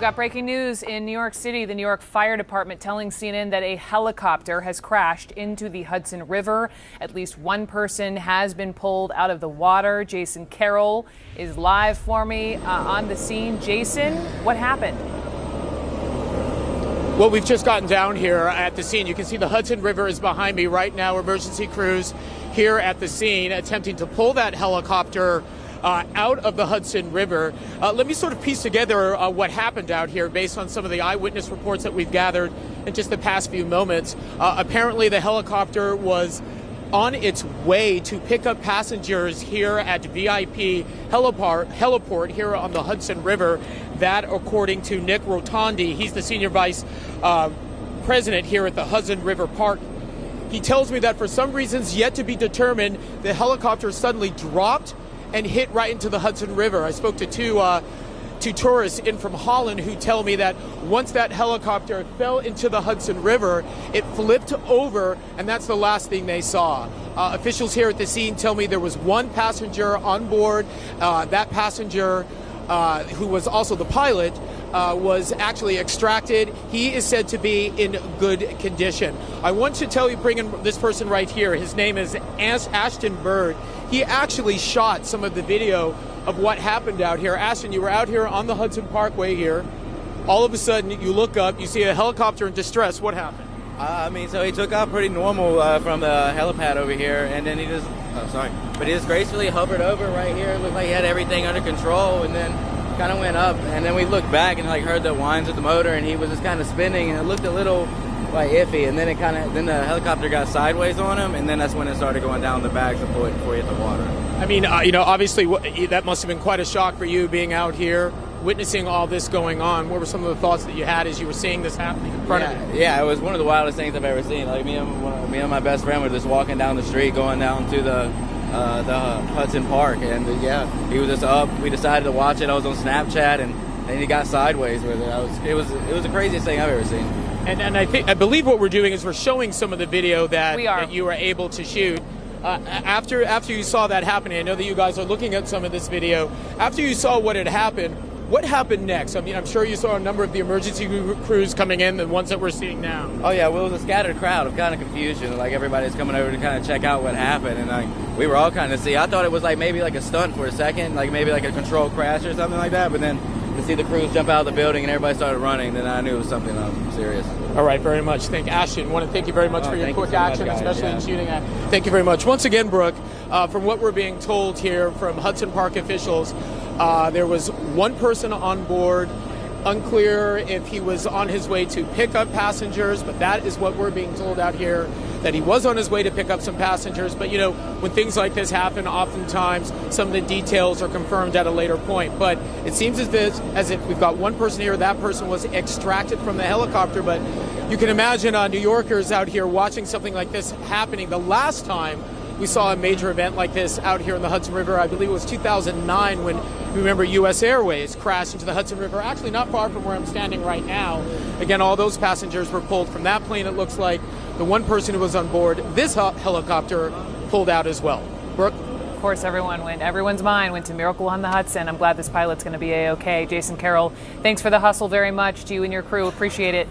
We've got breaking news in New York City. The New York Fire Department telling CNN that a helicopter has crashed into the Hudson River. At least one person has been pulled out of the water. Jason Carroll is live for me on the scene. Jason, what happened? Well, we've just gotten down here at the scene. You can see the Hudson River is behind me right now. Emergency crews here at the scene attempting to pull that helicopter out of the Hudson River. Let me sort of piece together what happened out here based on some of the eyewitness reports that we've gathered in just the past few moments. Apparently, the helicopter was on its way to pick up passengers here at VIP heliport here on the Hudson River. That, according to Nick Rotondi, he's the senior vice president here at the Hudson River Park. He tells me that for some reasons yet to be determined, the helicopter suddenly dropped and hit right into the Hudson River. I spoke to two tourists in from Holland who tell me that once that helicopter fell into the Hudson River, it flipped over, and that's the last thing they saw. Officials here at the scene tell me there was one passenger on board. That passenger, who was also the pilot, was actually extracted. He is said to be in good condition. I want to tell you, bring in this person right here. His name is Ashton Bird. He actually shot some of the video of what happened out here. Ashton, you were out here on the Hudson Parkway here. All of a sudden, you look up, you see a helicopter in distress. What happened? So he took off pretty normal from the helipad over here, and then he just gracefully hovered over right here. It looked like he had everything under control, and then kind of went up, and then we looked back and heard the whines of the motor, and he was just kind of spinning, and it looked a little iffy, and then the helicopter got sideways on him, and then that's when it started going down the bags before it hit the water. I mean, obviously that must have been quite a shock for you being out here witnessing all this going on. What were some of the thoughts that you had as you were seeing this happening in front of you? Yeah, it was one of the wildest things I've ever seen. Like me and my best friend were just walking down the street, going down to the Hudson Park, and he was just up. We decided to watch it. I was on Snapchat, and he got sideways with it. It was the craziest thing I've ever seen. And I believe what we're doing is we're showing some of the video that you were able to shoot. After you saw that happening, I know that you guys are looking at some of this video. After you saw what had happened, what happened next? I mean, I'm sure you saw a number of the emergency crews coming in, the ones that we're seeing now. Oh yeah, well, it was a scattered crowd of kind of confusion. Like everybody's coming over to kind of check out what happened, and we were all kind of I thought it was maybe a stunt for a second, maybe a controlled crash or something like that. But then to see the crews jump out of the building and everybody started running, then I knew it was something serious. All right, very much. Thank Ashton. I want to thank you very much for your quick action, especially in shooting that. Thank you very much. Once again, Brooke, from what we're being told here from Hudson Park officials, there was one person on board. Unclear if he was on his way to pick up passengers, but that is what we're being told out here, that he was on his way to pick up some passengers. But, when things like this happen, oftentimes some of the details are confirmed at a later point. But it seems as if we've got one person here, that person was extracted from the helicopter. But you can imagine New Yorkers out here watching something like this happening. The last time we saw a major event like this out here in the Hudson River, I believe it was 2009, when, remember, U.S. Airways crashed into the Hudson River, actually not far from where I'm standing right now. Again, all those passengers were pulled from that plane. It looks like the one person who was on board this helicopter pulled out as well. Brooke? Of course, everyone's mind went to Miracle on the Hudson. I'm glad this pilot's going to be A-OK. Jason Carroll, thanks for the hustle very much to you and your crew. Appreciate it.